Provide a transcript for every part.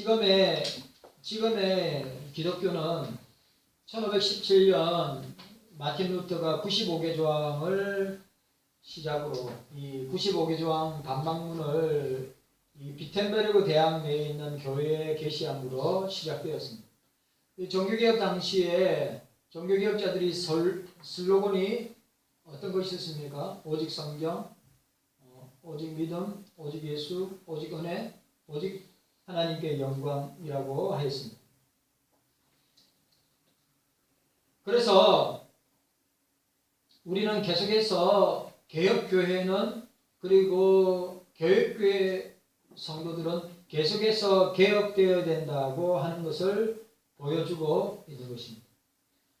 지금의 기독교는 1517년 마틴 루터가 95개 조항을 시작으로 이 95개 조항 반박문을 이 비텐베르그 대학 내에 있는 교회에 게시함으로 시작되었습니다. 이 종교개혁 당시에 종교개혁자들이 슬로건이 어떤 것이 있습니까? 오직 성경, 오직 믿음, 오직 예수, 오직 은혜, 오직 하나님께 영광이라고 하였습니다. 그래서 우리는 계속해서 개혁교회는 그리고 교회교회 성도들은 계속해서 개혁되어야 된다고 하는 것을 보여주고 있는 것입니다.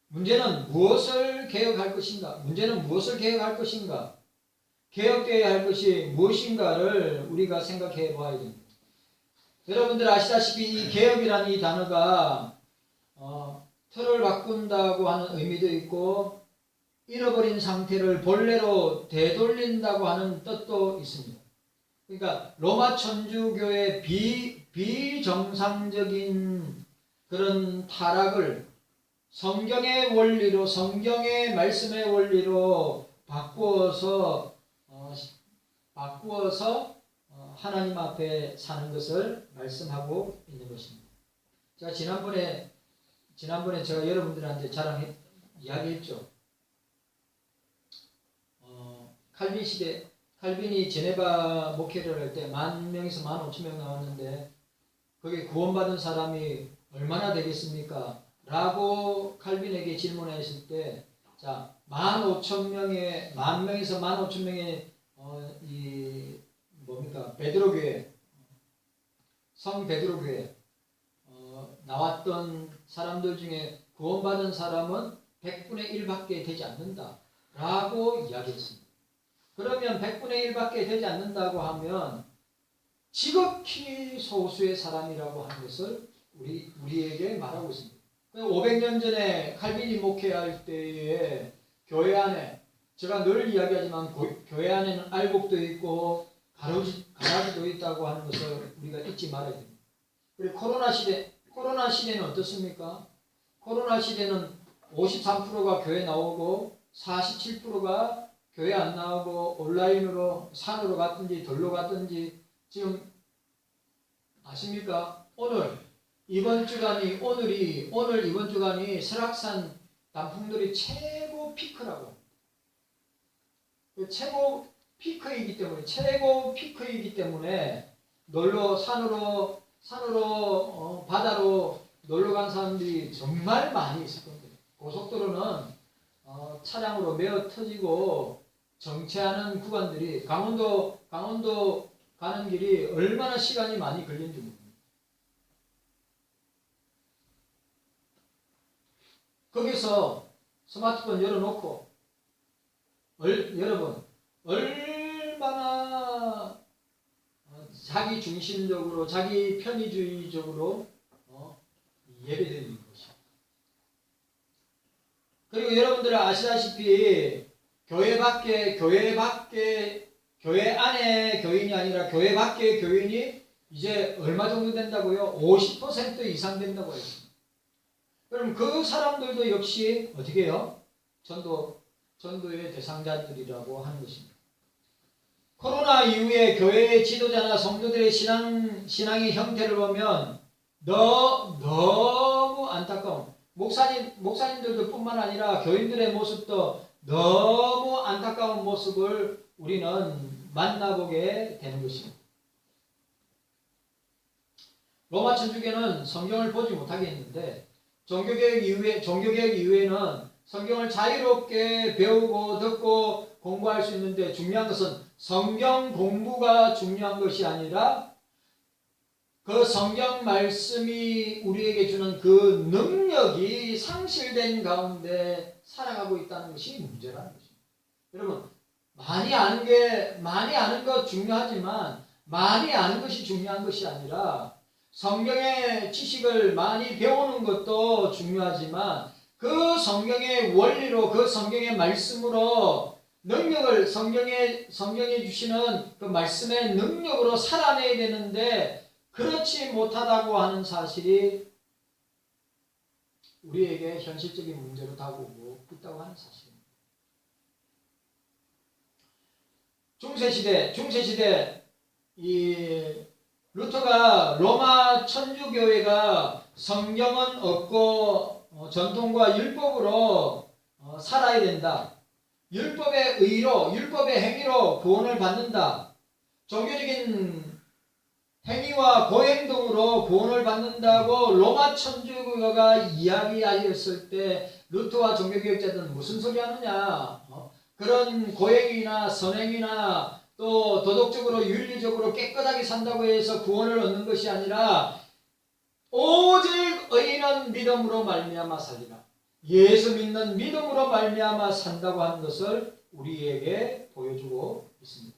문제는 무엇을 개혁할 것인가? 문제는 무엇을 개혁할 것인가? 개혁되어야 할 것이 무엇인가를 우리가 생각해 봐야 됩니다. 여러분들 아시다시피 이 개혁이라는 이 단어가 틀을 바꾼다고 하는 의미도 있고 잃어버린 상태를 본래로 되돌린다고 하는 뜻도 있습니다. 그러니까 로마 천주교의 비정상적인 그런 타락을 성경의 원리로, 성경의 말씀의 원리로 바꾸어서 하나님 앞에 사는 것을 말씀하고 있는 것입니다. 제가 지난번에 제가 여러분들한테 이야기했죠. 칼빈 시대, 칼빈이 제네바 목회를 할 때 10,000명에서 15,000명 나왔는데 거기에 구원받은 사람이 얼마나 되겠습니까? 라고 칼빈에게 질문했을 때, 자, 15,000명의, 10,000명에서 15,000명의 베드로교회, 성 베드로교회 나왔던 사람들 중에 구원받은 사람은 100분의 1밖에 되지 않는다 라고 이야기했습니다. 그러면 100분의 1밖에 되지 않는다고 하면 지극히 소수의 사람이라고 하는 것을 우리에게 말하고 있습니다. 500년 전에 칼빈이 목회할 때에 교회 안에, 제가 늘 이야기하지만 교회 안에는 알곡도 있고 가라지도 있다고 하는 것을 우리가 잊지 말아야 됩니다. 그리고 코로나 시대는 어떻습니까? 코로나 시대는 53%가 교회 나오고 47%가 교회 안 나오고 온라인으로 산으로 갔든지 들로 갔든지, 지금 아십니까? 오늘 이번 주간이 설악산 단풍들이 최고 피크라고. 최고 피크이기 때문에 산으로 바다로 놀러 간 사람들이 정말 많이 있을 겁니다. 고속도로는 차량으로 메어 터지고 정체하는 구간들이, 강원도 가는 길이 얼마나 시간이 많이 걸리는지 모릅니다. 거기서 스마트폰 열어놓고 여러분 얼마나 자기 중심적으로, 자기 편의주의적으로 예배드리는 것이죠. 그리고 여러분들은 아시다시피 교회 안에 교인이 아니라 교회 밖의 교인이 이제 얼마 정도 된다고요? 50% 이상 된다고 했습니다. 그럼 그 사람들도 역시 어떻게 해요? 전도의 대상자들이라고 하는 것입니다. 코로나 이후에 교회의 지도자나 성도들의 신앙의 형태를 보면 너무 안타까운, 목사님들도 뿐만 아니라 교인들의 모습도 너무 안타까운 모습을 우리는 만나보게 되는 것입니다. 로마 천주교는 성경을 보지 못하게 했는데 종교개혁 이후에는 성경을 자유롭게 배우고 듣고 공부할 수 있는데, 중요한 것은 성경 공부가 중요한 것이 아니라 그 성경 말씀이 우리에게 주는 그 능력이 상실된 가운데 살아가고 있다는 것이 문제라는 것입니다. 여러분, 많이 아는 것 중요하지만 많이 아는 것이 중요한 것이 아니라, 성경의 지식을 많이 배우는 것도 중요하지만 그 성경의 원리로, 그 성경의 말씀으로 능력을, 성경에 주시는 그 말씀의 능력으로 살아내야 되는데, 그렇지 못하다고 하는 사실이 우리에게 현실적인 문제로 다가오고 있다고 하는 사실입니다. 중세시대 이 루터가 로마 천주교회가 성경은 없고 전통과 율법으로 살아야 된다. 율법의 의로, 율법의 행위로 구원을 받는다. 종교적인 행위와 고행동으로 구원을 받는다고 로마 천주교가 이야기하였을 때 루터와 종교개혁자들은 무슨 소리 하느냐. 그런 고행이나 선행이나 또 도덕적으로 윤리적으로 깨끗하게 산다고 해서 구원을 얻는 것이 아니라 오직 의인은 믿음으로 말미암아 살리라. 예수 믿는 믿음으로 말미암아 산다고 하는 것을 우리에게 보여주고 있습니다.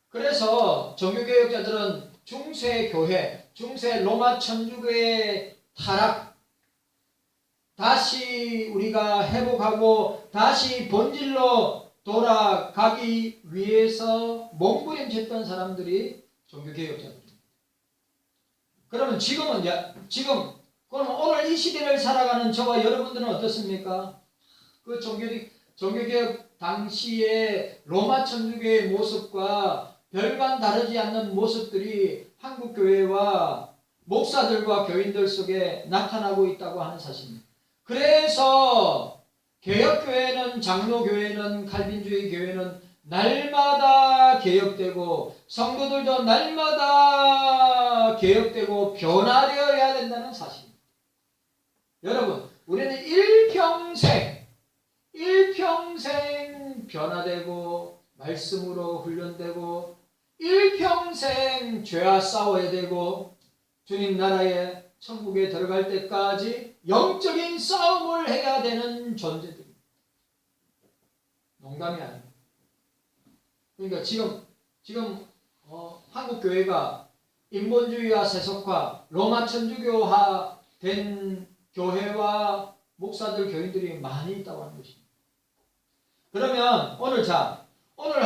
그래서 종교개혁자들은 중세교회, 중세 로마 천주교의 타락, 다시 우리가 회복하고 다시 본질로 돌아가기 위해서 몸부림쳤던 사람들이 종교개혁자들입니다. 그러면 지금 그럼 오늘 이 시대를 살아가는 저와 여러분들은 어떻습니까? 그 종교개혁 당시의 로마 천주교의 모습과 별반 다르지 않는 모습들이 한국교회와 목사들과 교인들 속에 나타나고 있다고 하는 사실입니다. 그래서 개혁교회는, 장로교회는, 칼빈주의 교회는 날마다 개혁되고 성도들도 날마다 개혁되고 변화되어야 된다는 사실입니다. 여러분, 우리는 일평생 변화되고 말씀으로 훈련되고 일평생 죄와 싸워야 되고 주님 나라에 천국에 들어갈 때까지 영적인 싸움을 해야 되는 존재들입니다. 농담이 아닙니다. 그러니까 지금 한국 교회가 인본주의와 세속화, 로마 천주교화 된 교회와 목사들, 교인들이 많이 있다고 하는 것입니다. 그러면 오늘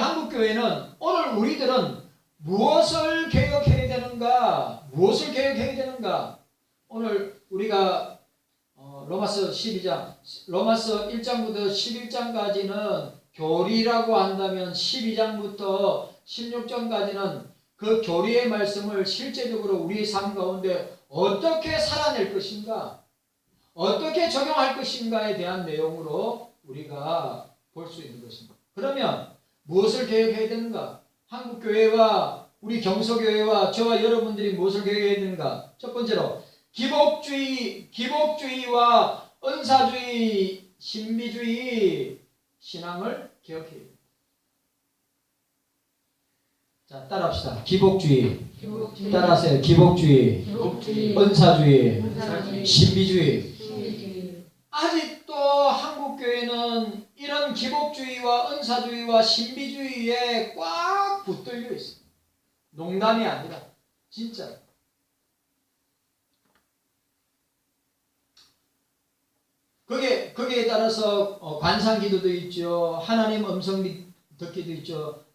한국 교회는, 오늘 우리들은 무엇을 개혁해야 되는가? 오늘 우리가 로마서 1장부터 11장까지는 교리라고 한다면 12장부터 16장까지는 그 교리의 말씀을 실제적으로 우리의 삶 가운데 어떻게 살아낼 것인가, 어떻게 적용할 것인가에 대한 내용으로 우리가 볼 수 있는 것입니다. 그러면 무엇을 개혁해야 되는가? 한국교회와 우리 경서교회와 저와 여러분들이 무엇을 개혁해야 되는가? 첫 번째로 기복주의와 은사주의, 신비주의 신앙을 개혁해야 됩니다. 자, 따라합시다. 기복주의. 따라하세요. 기복주의. 은사주의. 신비주의. 아직도 한국교회는 이런 기복주의와 은사주의와 신비주의에 꽉 붙들려 있습니다. 농담이 아니라 진짜. 거기에 따라서 관상기도도 있죠. 하나님 음성 듣기도 있죠.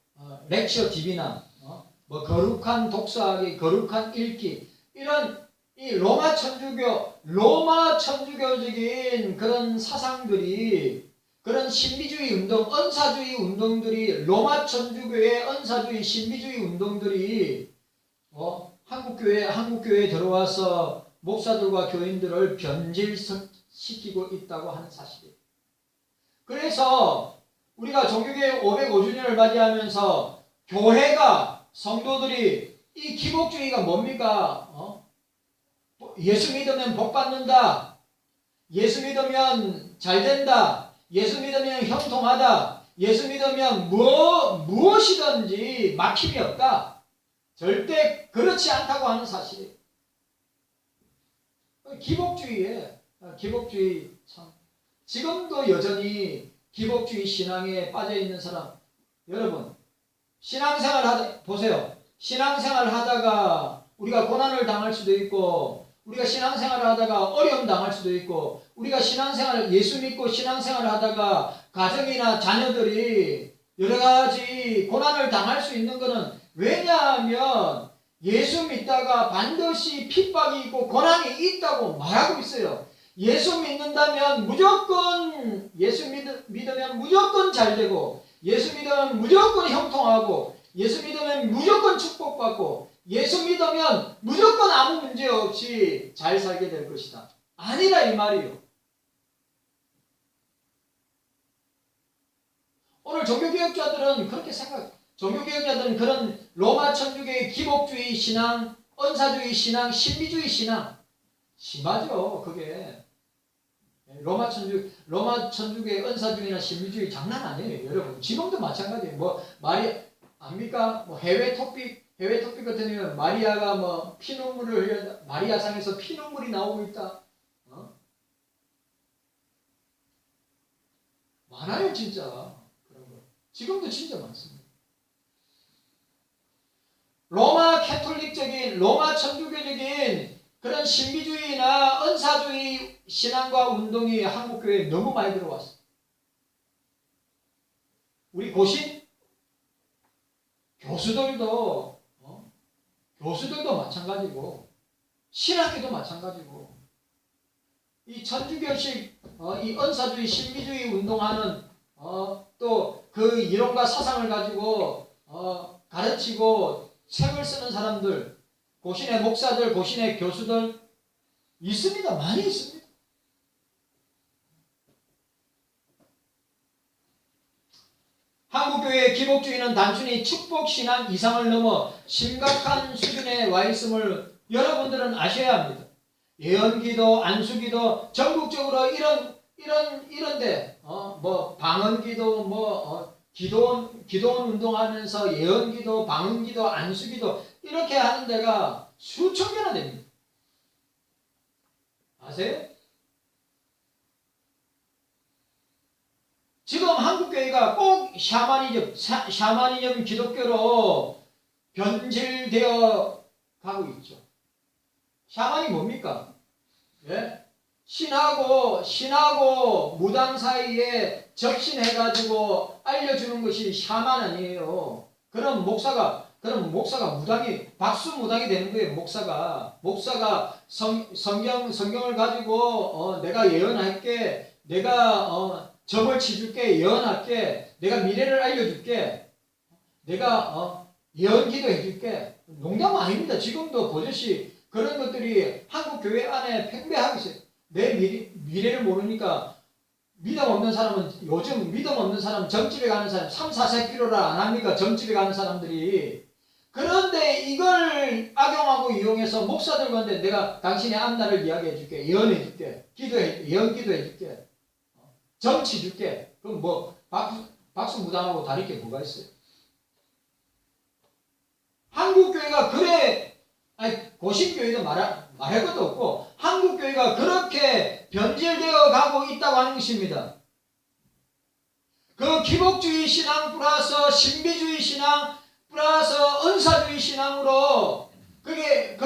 렉처 디비나, 거룩한 독서하기, 거룩한 읽기, 이런 이 로마 천주교적인 그런 사상들이, 그런 신비주의 운동, 은사주의 운동들이, 로마 천주교의 은사주의, 신비주의 운동들이 한국교회에 들어와서 목사들과 교인들을 변질시키고 있다고 하는 사실이에요. 그래서 우리가 종교개혁 505주년을 맞이하면서 교회가, 성도들이 이 기복주의가 뭡니까? 예수 믿으면 복 받는다. 예수 믿으면 잘 된다. 예수 믿으면 형통하다. 예수 믿으면 무엇이든지 막힘이 없다. 절대 그렇지 않다고 하는 사실이에요. 기복주의 참. 지금도 여전히 기복주의 신앙에 빠져있는 사람, 여러분, 보세요. 신앙생활 하다가 우리가 고난을 당할 수도 있고, 우리가 신앙생활을 하다가 어려움 당할 수도 있고, 우리가 예수 믿고 신앙생활을 하다가 가정이나 자녀들이 여러 가지 고난을 당할 수 있는 것은 왜냐하면 예수 믿다가 반드시 핍박이 있고 고난이 있다고 말하고 있어요. 예수 믿는다면 무조건 믿으면 무조건 잘 되고 예수 믿으면 무조건 형통하고 예수 믿으면 무조건 축복받고 예수 믿으면 무조건 아무 문제 없이 잘 살게 될 것이다. 아니라 이 말이요. 오늘 종교개혁자들은 그렇게 종교개혁자들은 그런 로마 천주교의 기복주의 신앙, 은사주의 신앙, 신비주의 신앙 심하죠. 그게 로마 천주교의 은사주의나 신비주의 장난 아니에요, 여러분. 지금도 마찬가지예요. 뭐 말이 압니까? 뭐 해외 토픽 같은 경우는 마리아가 뭐 피눈물을 흘려 마리아상에서 피눈물이 나오고 있다. 많아요, 진짜. 그런 거. 지금도 진짜 많습니다. 로마 캐톨릭적인, 로마 천주교적인 그런 신비주의나 은사주의 신앙과 운동이 한국교회에 너무 많이 들어왔어요. 우리 고신 교수들도 마찬가지고 신학교도 마찬가지고 이 천주교식 이 은사주의 신비주의 운동하는 또 그 이론과 사상을 가지고 가르치고 책을 쓰는 사람들, 고신의 목사들, 고신의 교수들 있습니다. 많이 있습니다. 한국교회의 기복주의는 단순히 축복신앙 이상을 넘어 심각한 수준에 와 있음을 여러분들은 아셔야 합니다. 예언기도, 안수기도, 전국적으로 이런데, 뭐, 방언기도, 기도원 운동하면서 예언기도, 방언기도, 안수기도, 이렇게 하는 데가 수천 개나 됩니다. 아세요? 지금 한국교회가 꼭 샤머니즘 기독교로 변질되어 가고 있죠. 샤머니 뭡니까? 예? 신하고 무당 사이에 접신해가지고 알려주는 것이 샤만 아니에요. 그럼 목사가 박수 무당이 되는 거예요. 목사가 성경을 가지고 내가 예언할게, 내가 점을 치줄게, 예언할게, 내가 미래를 알려줄게, 내가 예언기도 해줄게. 농담 아닙니다. 지금도 버젓이 그런 것들이 한국 교회 안에 팽배하고 있어요. 내 미래를 모르니까 요즘 믿음 없는 사람, 점집에 가는 사람 3, 4세 필요를 안 합니까? 점집에 가는 사람들이. 그런데 이걸 악용하고 이용해서 목사들과 한테 내가 당신의 앞날을 이야기해 줄게, 예언해 줄게, 예언 기도해 줄게, 점치 줄게. 그럼 뭐 박수 무당하고 다를 게 뭐가 있어요? 한국교회가 고신교회도 말할 것도 없고 한국교회가 그렇게 변질되어 가고 있다고 하는 것입니다. 그 기복주의 신앙 플러스 신비주의 신앙 플러스 은사주의 신앙으로 그게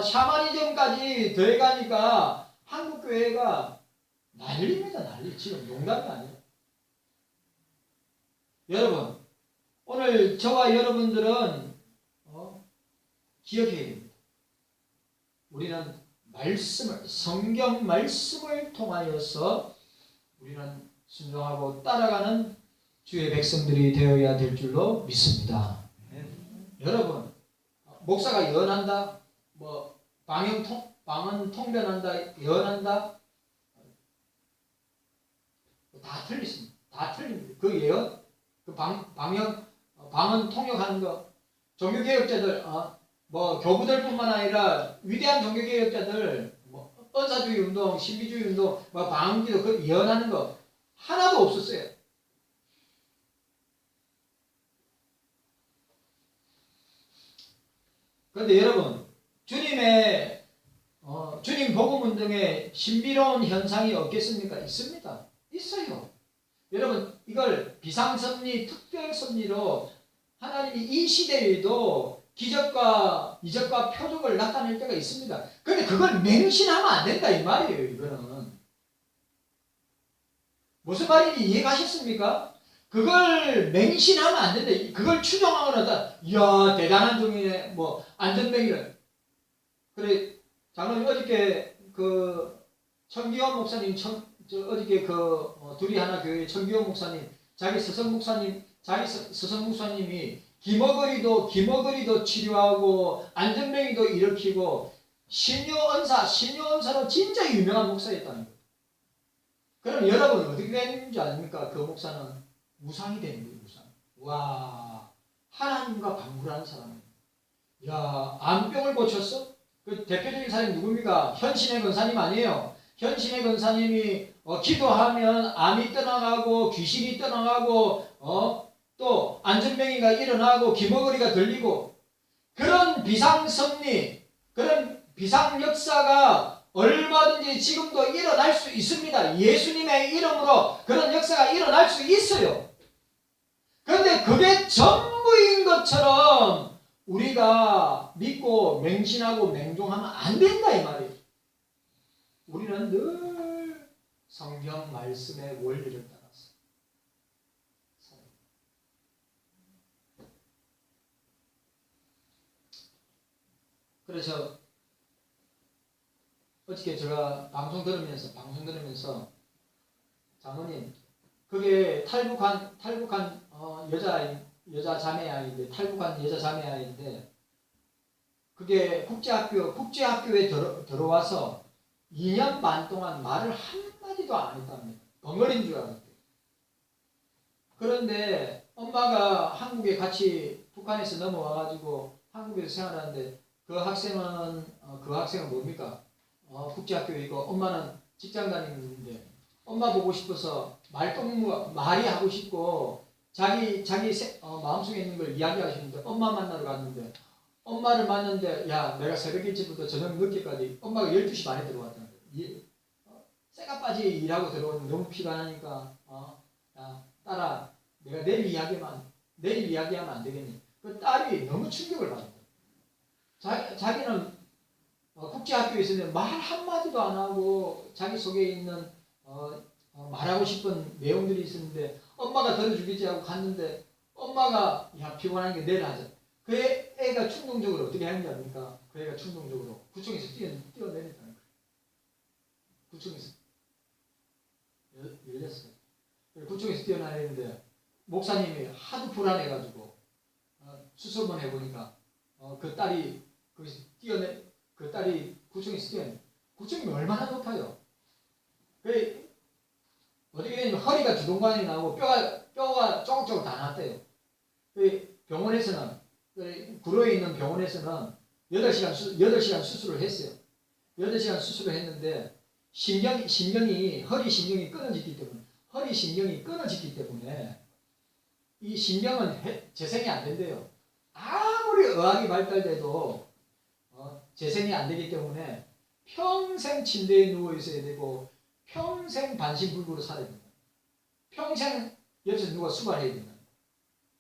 샤머니즘까지 더해가니까 한국교회가 난리입니다. 난리. 지금 농담이 아니에요. 여러분, 오늘 저와 여러분들은 기억해야 됩니다. 우리는 성경 말씀을 통하여서 우리는 순종하고 따라가는 주의 백성들이 되어야 될 줄로 믿습니다. 여러분, 목사가 예언한다, 뭐 방언 통변한다, 예언한다, 다 틀리십니다. 다 틀립니다. 그 예언, 그 방언 통역하는 거, 종교개혁자들, 뭐 교부들뿐만 아니라 위대한 종교개혁자들, 뭐 은사주의 운동, 신비주의 운동, 뭐 방언기도 그 예언하는 거 하나도 없었어요. 그런데 여러분, 주님 복음 운동에 신비로운 현상이 없겠습니까? 있습니다. 있어요. 여러분, 이걸 비상섭리, 특별섭리로 하나님이 이 시대에도 기적과 이적과 표적을 나타낼 때가 있습니다. 그런데 그걸 맹신하면 안 된다 이 말이에요. 이거는 무슨 말인지 이해가셨습니까? 그걸 맹신하면 안 된다. 그걸 추정하거나 이야 대단한 종이네. 뭐 안전뱅이를. 그래 장로님 어저께 그 천기원 목사님 어저께 둘이 하나 교회 천기원 목사님 자기 스승 목사님이 기머거리도 치료하고 안전뱅이도 일으키고 신묘언사로 진짜 유명한 목사였다는 거예요. 그럼 여러분 어떻게 되는 줄 아닙니까? 그 목사는 우상이 되는 거예요. 우상. 와 하나님과 방불하는 사람이에요. 야 암병을 고쳤어? 그 대표적인 사람이 누굽니까? 현신의 권사님 아니에요. 현신의 권사님이 기도하면 암이 떠나가고 귀신이 떠나가고 또 안전뱅이가 일어나고 기머거리가 들리고 그런 비상섭리 그런 비상 역사가 얼마든지 지금도 일어날 수 있습니다. 예수님의 이름으로 그런 역사가 일어날 수 있어요. 그런데 그게 전부인 것처럼 우리가 믿고 맹신하고 맹종하면 안 된다 이 말이에요. 우리는 늘 성경 말씀의 원리를 따라서 살아요. 그래서 어저께 제가 방송 들으면서 장모님 그게 탈북한 여자 자매아이인데 탈북한 여자 자매아이인데 그게 국제학교에 들어와서 2년 반 동안 말을 한마디도 안 했답니다. 벙어리인 줄 알았대요. 그런데 엄마가 한국에 같이 북한에서 넘어와가지고 한국에서 생활하는데 그 학생은 뭡니까? 국제학교에 있고 엄마는 직장 다니는데 엄마 보고 싶어서 말이 하고 싶고 자기 마음속에 있는 걸 이야기하고 싶은데 엄마 만나러 갔는데 엄마를 만났는데 야 내가 새벽 일찍부터 저녁 늦게까지 엄마가 12시 반에 들어왔다는 거예요. 쇠가 빠지 일하고 들어오는데 너무 피곤하니까 야 딸아 내가 내일 이야기하면 안 되겠니? 그 딸이 너무 충격을 받은 거예요. 자기는 국제학교에 있으면 말 한마디도 안 하고 자기 속에 있는 말하고 싶은 내용들이 있었는데 엄마가 들어주겠지 하고 갔는데 엄마가 야 피곤하니까 내일 하자. 그 애가 충동적으로 어떻게 하는지 압니까? 그 애가 충동적으로 구청에서 뛰어내렸다는 거예요. 구청에서 열렸어요. 구청에서 뛰어내렸는데 목사님이 하도 불안해가지고 수술만 해보니까 그 딸이 거기서 그 딸이 구청에서 뛰어내. 구청이 얼마나 높아요? 그 어떻게 되냐면 허리가 주동관이 나오고 뼈가 조금조금 다 났대요. 그 병원에서는 구로에 있는 병원에서는 8시간 수술을 했어요. 8시간 수술을 했는데 허리 신경이 끊어졌기 때문에 이 신경은 재생이 안 된대요. 아무리 의학이 발달돼도 재생이 안 되기 때문에 평생 침대에 누워 있어야 되고 평생 반신불구로 살아야 된다. 평생 옆에서 누가 수발해야 된다.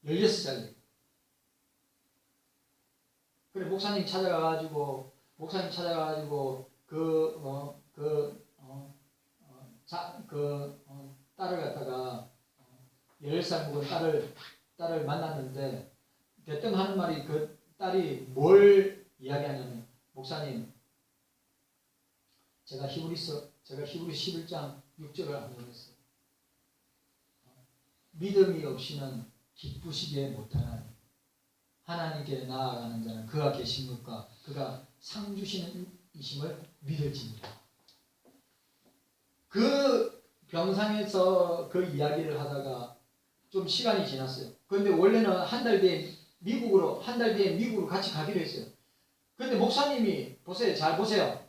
16살에. 그래 목사님 찾아가가지고 딸을 갖다가 10살 먹은 딸을 만났는데 대뜸 하는 말이 그 딸이 뭘 이야기하냐면 목사님 제가 히브리서 11장 6절을 암송했어요. 믿음이 없이는 기쁘시게 못하나니 하나님께 나아가는 자는 그가 계신 것과 그가 상 주시는 이심을 믿을지니라. 그 병상에서 그 이야기를 하다가 좀 시간이 지났어요. 그런데 원래는 한 달 뒤에 미국으로 같이 가기로 했어요. 그런데 목사님이 잘 보세요.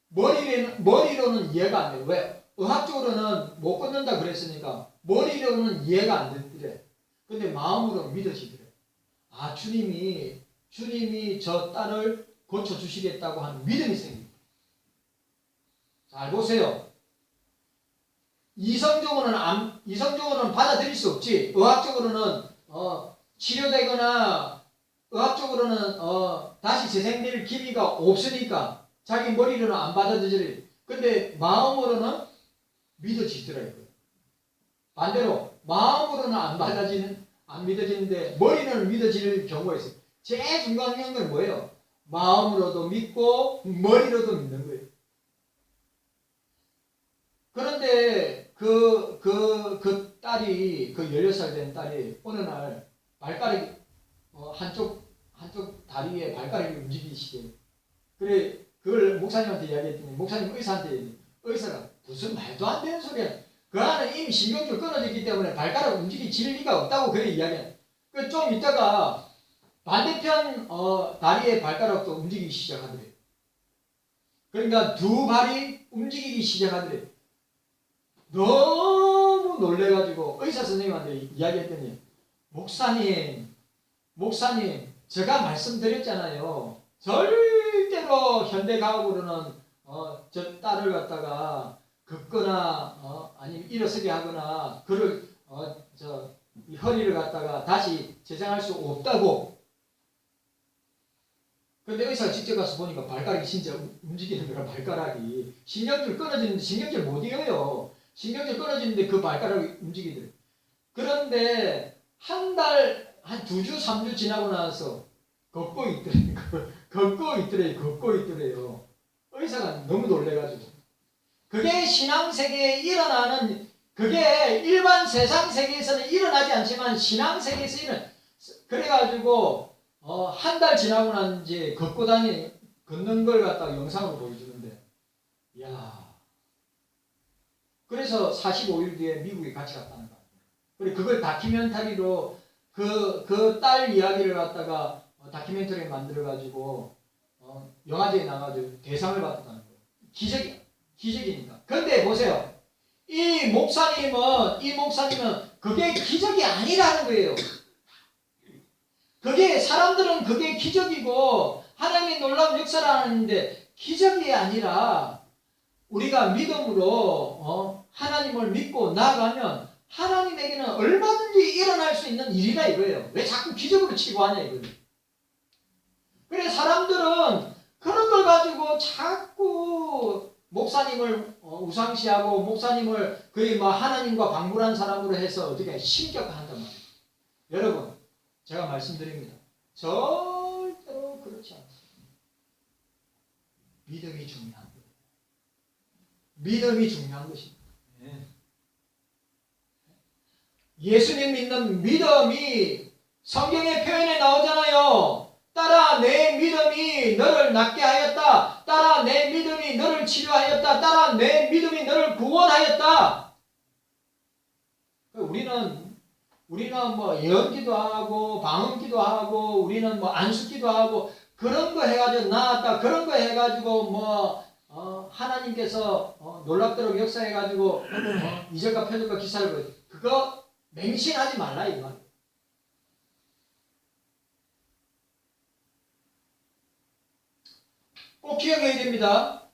머리로는 이해가 안 돼요. 왜? 의학적으로는 못 끊는다 그랬으니까 머리로는 이해가 안 되더래. 근데 마음으로 믿어지더래. 아 주님이 저 딸을 고쳐주시겠다고 하는 믿음이 생깁니다. 잘 보세요. 이성적으로는 받아들일 수 없지. 의학적으로는 치료되거나 의학적으로는 다시 재생될 기미가 없으니까 자기 머리로는 안 받아들여요. 근데 마음으로는 믿어지더라고요. 반대로 마음으로는 안 믿어지는데 머리는 믿어질 경우가 있어요. 제일 중요한 건 뭐예요? 마음으로도 믿고 머리로도 믿는 거예요. 그런데 그 딸이, 그 16살 된 딸이 어느 날 발가락이, 한쪽 다리에 발가락이 움직이시대요. 그래, 그걸 목사님한테 이야기했더니, 목사님 의사한테, 의사가 무슨 말도 안 되는 소리야. 그 안은 이미 신경줄 끊어졌기 때문에 발가락 움직일 리가 없다고 그래 이야기해. 그 좀 있다가 반대편 다리의 발가락도 움직이기 시작하더래요. 그러니까 두 발이 움직이기 시작하더래요. 너무 놀래가지고 의사 선생님한테 이야기했더니, 목사님, 제가 말씀드렸잖아요. 절대로 현대과학으로는 저 딸을 갖다가 긋거나 아니면 일어서게 하거나 그를 이 허리를 갖다가 다시 재생할 수 없다고. 근데 의사가 직접 가서 보니까 발가락이 진짜 움직이는 거라, 발가락이 신경줄 끊어지는데 신경줄 못 이어요. 신경줄 끊어지는데 그 발가락이 움직이더래요. 그런데 한 2주 3주 지나고 나서 걷고 있더래요. 의사가 너무 놀래가지고. 그게 신앙세계에 일어나는, 그게 일반 세상 세계에서는 일어나지 않지만 신앙세계에서 그래가지고 한 달 지나고 난 이제 걷는 걸 갖다가 영상으로 보여주는데, 이야. 그래서 45일 뒤에 미국에 같이 갔다는 거예요. 그리고 그걸 다큐멘터리로 그 딸 이야기를 갖다가 다큐멘터리 만들어가지고 영화제에 나가지고 대상을 받았다는 거예요. 기적이니까. 그런데 보세요. 이 목사님은 그게 기적이 아니라는 거예요. 사람들은 그게 기적이고 하나님의 놀라운 역사를 하는데, 기적이 아니라 우리가 믿음으로 하나님을 믿고 나아가면 하나님에게는 얼마든지 일어날 수 있는 일이라 이거예요. 왜 자꾸 기적으로 치고 하냐 이거예요. 그래, 사람들은 그런 걸 가지고 자꾸 목사님을 우상시하고 목사님을 거의 뭐 하나님과 방불한 사람으로 해서 어떻게 심격한단 말이에요. 여러분, 제가 말씀드립니다. 절대로 그렇지 않습니다. 믿음이 중요한 거예요. 믿음이 중요한 것입니다. 예수님 믿는 믿음이 성경의 표현에 나오잖아요. 따라 내 믿음이 너를 낫게 하였다. 따라 내 믿음이 너를 치료하였다. 따라 내 믿음이 너를 구원하였다. 우리는 뭐 예언기도 하고 방언기도 하고 우리는 뭐 안수기도 하고 그런 거 해가지고 나았다. 그런 거 해가지고 뭐 하나님께서 놀랍도록 역사해가지고 이절과 표절과 기사를 그거 맹신하지 말라 이 말. 꼭 기억해야 됩니다.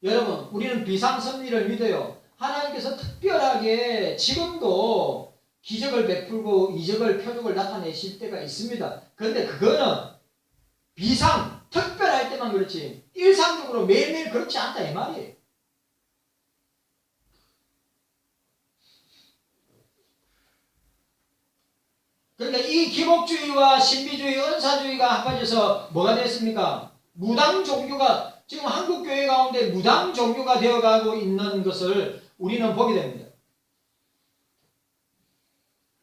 여러분, 우리는 비상섭리를 믿어요. 하나님께서 특별하게 지금도 기적을 베풀고 이적을 표적을 나타내실 때가 있습니다. 그런데 그거는 특별할 때만 그렇지 일상적으로 매일매일 그렇지 않다 이 말이에요. 그러니까 이 기복주의와 신비주의, 은사주의가 합해져서 뭐가 됐습니까? 무당 종교가 지금 한국 교회 가운데 무당 종교가 되어가고 있는 것을 우리는 보게 됩니다.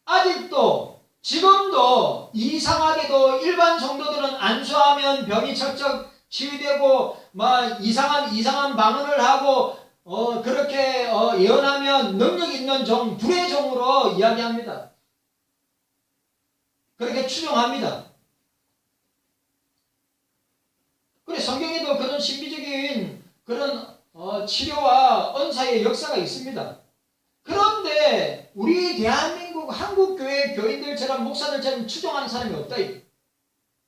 아직도 지금도 이상하게도 일반 성도들은 안수하면 병이 척척 치유되고 막 이상한 방언을 하고 그렇게 예언하면 능력 있는 종, 불의 종으로 이야기합니다. 그렇게 추정합니다. 그래, 성경에도 그런 신비적인 그런 치료와 은사의 역사가 있습니다. 그런데 우리 대한민국 한국교회 교인들처럼 목사들처럼 추정하는 사람이 없다.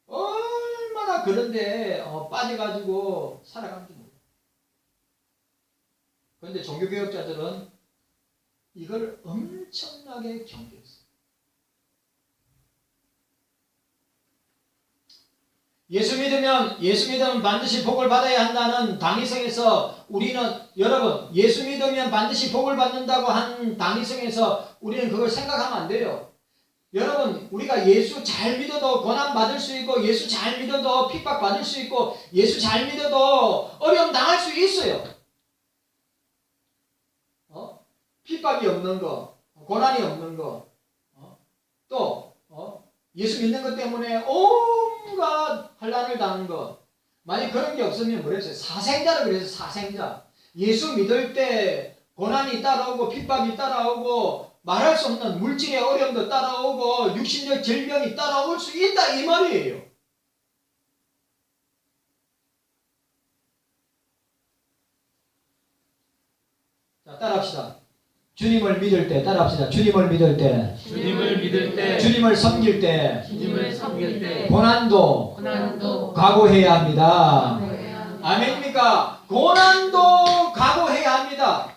얼마나 그런데 빠져가지고 살아가는지 몰라요. 그런데 종교개혁자들은 이걸 엄청나게 경계했어요. 예수 믿으면 반드시 복을 받아야 한다는 당위성에서 우리는, 여러분, 예수 믿으면 반드시 복을 받는다고 한 당위성에서 우리는 그걸 생각하면 안 돼요. 여러분, 우리가 예수 잘 믿어도 고난 받을 수 있고, 예수 잘 믿어도 핍박 받을 수 있고, 예수 잘 믿어도 어려움 당할 수 있어요. 핍박이 없는 거, 고난이 없는 거, 또 예수 믿는 것 때문에 온갖 환난을 당한 거. 만약 그런 게 없으면 뭐랬어요? 사생자라 그래서 사생자. 예수 믿을 때 고난이 따라오고 핍박이 따라오고 말할 수 없는 물질의 어려움도 따라오고 육신적 질병이 따라올 수 있다 이 말이에요. 자, 따라합시다. 주님을 믿을 때 따라합시다. 주님을 믿을 때, 주님을 믿을 때, 주님을 섬길 때, 주님을 섬길 때 고난도 각오해야 합니다. 아멘입니까? 고난도 각오해야 합니다.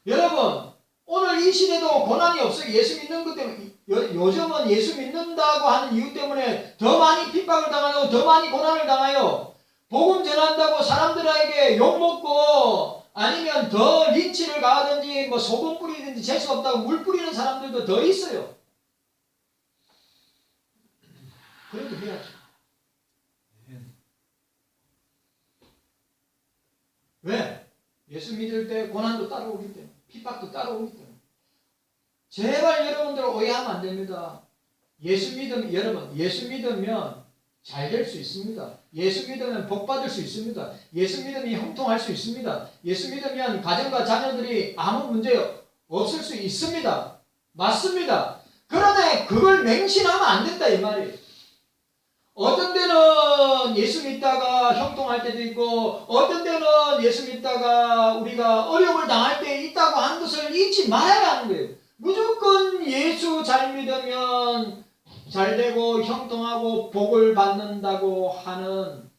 여러분, 오늘 이 시대도 고난이 없어요. 예수 믿는 것 때문에. 요즘은 예수 믿는다고 하는 이유 때문에 더 많이 핍박을 당하고 더 많이 고난을 당해요. 복음 전한다고 사람들에게 욕먹고 아니면 더 린치를 가하든지 뭐 소금 뿌리든지 재수 없다고 물 뿌리는 사람들도 더 있어요. 그래도 해야죠. 왜? 예수 믿을 때 고난도 따라오기 때문에, 핍박도 따라오기 때문에. 제발 여러분들 오해하면 안 됩니다. 여러분, 예수 믿으면 잘 될 수 있습니다. 예수 믿으면 복 받을 수 있습니다. 예수 믿으면 형통할 수 있습니다. 예수 믿으면 가정과 자녀들이 아무 문제 없을 수 있습니다. 맞습니다. 그런데 그걸 맹신하면 안 된다 이 말이에요. 어떤 때는 예수 믿다가 형통할 때도 있고 어떤 때는 예수 믿다가 우리가 어려움을 당할 때 있다고 하는 것을 잊지 말아야 하는 거예요. 무조건 예수 잘 믿으면 잘 되고 형통하고 복을 받는다고 하는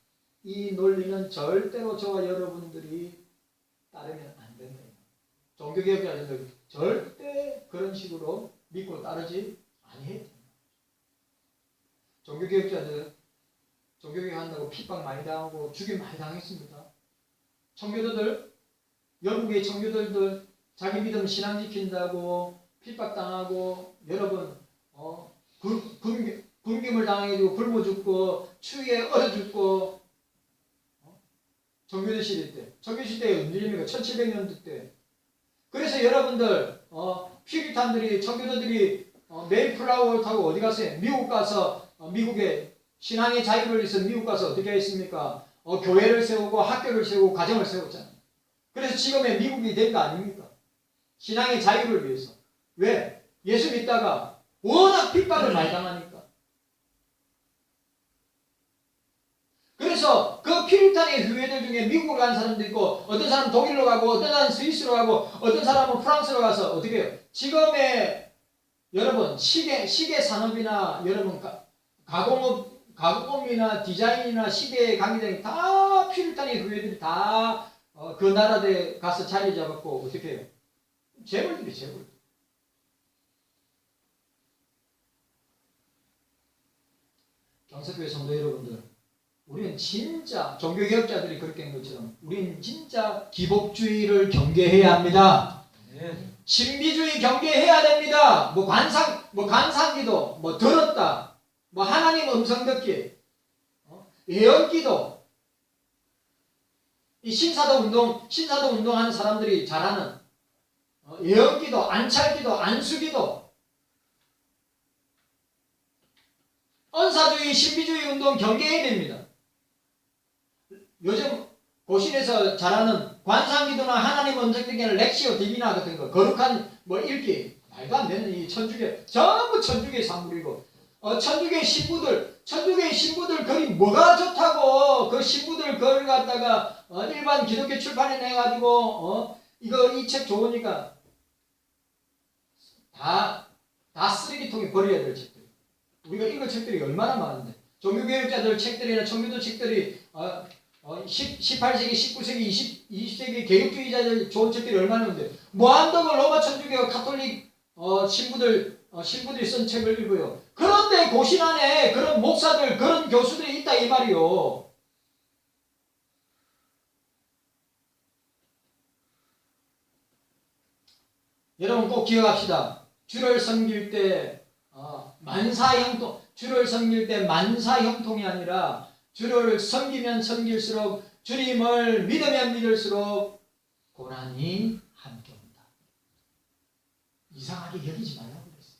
이 논리는 절대로 저와 여러분들이 따르면 안 된다. 종교개혁자들 절대 그런 식으로 믿고 따르지 아니해요. 종교개혁자들 종교개혁한다고 핍박 많이 당하고 죽임 많이 당했습니다. 청교도들, 영국의 청교도들 자기 믿음 신앙 지킨다고 핍박당하고 여러분 굶김을 당해도 굶어 죽고 추위에 얼어 죽고 청교도 시대 때 청교도 시대의 언제입니까? 1700년대 때. 그래서 여러분들 퓨리탄들이 청교도들이 메이플라워 타고 어디 갔어요? 미국 가서 미국의 신앙의 자유를 위해서 미국 가서 어떻게 했습니까? 교회를 세우고 학교를 세우고 가정을 세웠잖아요. 그래서 지금의 미국이 된 거 아닙니까? 신앙의 자유를 위해서. 왜? 예수 믿다가 워낙 핍박을 많이 당하니까. 그래서 그 퓨리탄의 교회들 중에 미국으로 간 사람도 있고 어떤 사람은 독일로 가고 어떤 사람은 스위스로 가고 어떤 사람은 프랑스로 가서 어떻게 해요? 지금의 여러분 시계 산업이나 여러분 가공업이나 디자인이나 시계 강의장이 다 퓨리탄의 교회들이 다 그 나라에 가서 자리 잡았고 어떻게 해요? 재벌들이 재벌. 경석교회 성도 여러분들, 우리는 진짜 종교개혁자들이 그렇게 한 것처럼 우리는 진짜 기복주의를 경계해야 합니다. 신비주의 경계해야 됩니다. 관상기도, 들었다, 하나님 음성 듣기, 예언기도, 이 신사도 운동하는 사람들이 잘하는 예언기도, 안찰기도, 안수기도, 언사주의, 신비주의 운동 경계해야 됩니다. 요즘 고신에서 잘하는 관상기도나 하나님 음성 듣기나 렉시오 디비나 같은 거, 거룩한 읽기, 말도 안 되는 이 천주교, 전부 천주교의 산물이고, 천주교의 신부들 글이 뭐가 좋다고 그 신부들 글을 갖다가 일반 기독교 출판에 내가지고 이 책 좋으니까 다 쓰레기통에 버려야 될 책들. 우리가 읽을 책들이 얼마나 많은데 종교개혁자들 책들이나 청교도 책들이 18세기, 19세기, 20세기 개혁주의자들 좋은 책들이 얼마나 있는데 무한덕을 로마 천주교 가톨릭 신부들이 쓴 책을 읽어요. 그런데 고신 안에 그런 목사들, 그런 교수들이 있다 이 말이요. 여러분 꼭 기억합시다. 주를 섬길 때 만사형통, 주를 섬길 때 만사형통이 아니라 주를 섬기면 섬길수록, 주님을 믿으면 믿을수록 고난이 함께 온다. 이상하게 여기지 말라고 그랬어요.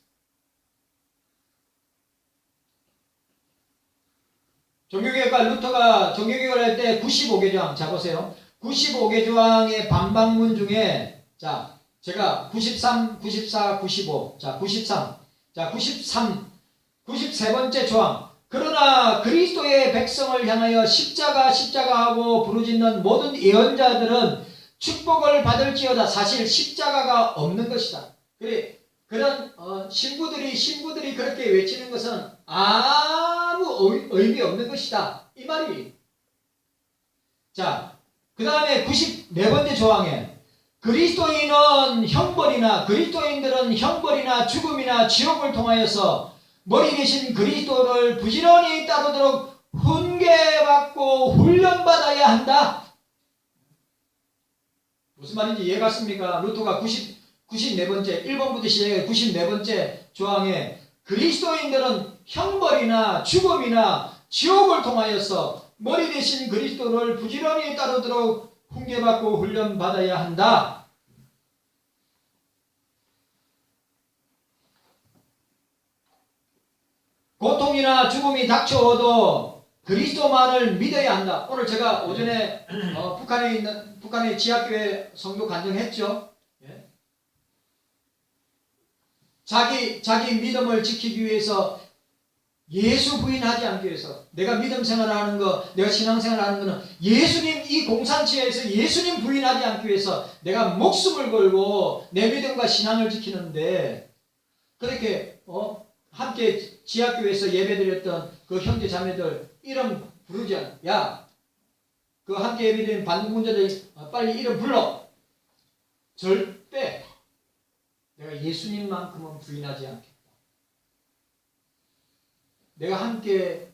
종교개혁가 루터가 종교개혁을 할 때 95개 조항, 자 보세요. 95개 조항의 반박문 중에, 자 제가 93, 94, 95, 자 93, 자 93번째 조항. 그러나 그리스도의 백성을 향하여 십자가하고 부르짖는 모든 예언자들은 축복을 받을지어다. 사실 십자가가 없는 것이다. 그래, 그런 신부들이 그렇게 외치는 것은 아무 의미 없는 것이다, 이 말이. 자, 그 다음에 94번째 조항에 그리스도인들은 형벌이나 죽음이나 지옥을 통하여서 머리 대신 그리스도를 부지런히 따르도록 훈계받고 훈련받아야 한다. 무슨 말인지 이해 갔습니까? 루터가 94번째 1번부터 시작해 94번째 조항에 그리스도인들은 형벌이나 죽음이나 지옥을 통하여서 머리 대신 그리스도를 부지런히 따르도록 훈계받고 훈련받아야 한다. 고통이나 죽음이 닥쳐오도 그리스도만을 믿어야 한다. 오늘 제가 오전에 북한의 지하교회 성도 간증했죠. 예? 자기 믿음을 지키기 위해서, 예수 부인하지 않기 위해서, 내가 믿음 생활하는 거, 내가 신앙생활 하는 거는 예수님, 이 공산치에서 예수님 부인하지 않기 위해서 내가 목숨을 걸고 내 믿음과 신앙을 지키는데, 그렇게 함께 지하교회에서 예배드렸던 그 형제 자매들 이름 부르지 않아. 야, 그 함께 예배드린 반동문자들 빨리 이름 불러. 절대 내가 예수님만큼은 부인하지 않겠다. 내가 함께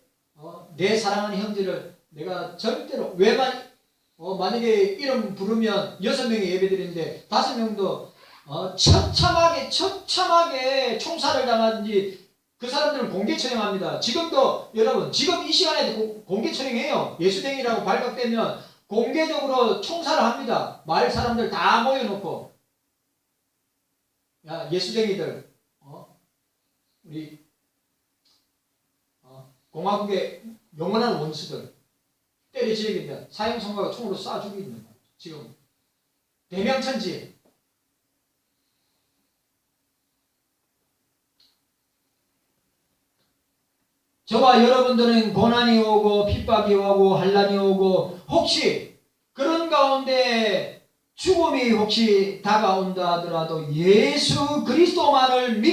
내 사랑하는 형제를 내가 절대로, 만약에 이름 부르면 6명이 예배드리는데 5명도 처참하게 총살을 당하든지 그 사람들은 공개 처형합니다. 지금도 여러분, 지금 이 시간에도 공개 처형해요. 예수쟁이라고 발각되면 공개적으로 총살을 합니다. 마을 사람들 다 모여놓고, 야 예수쟁이들, 우리 공화국의 영원한 원수들 때려치우겠다. 사형선고가 총으로 쏴 죽이는 거예요. 지금 대명천지. 저와 여러분들은 고난이 오고 핍박이 오고 환난이 오고, 혹시 그런 가운데 죽음이 혹시 다가온다 하더라도 예수 그리스도만을 믿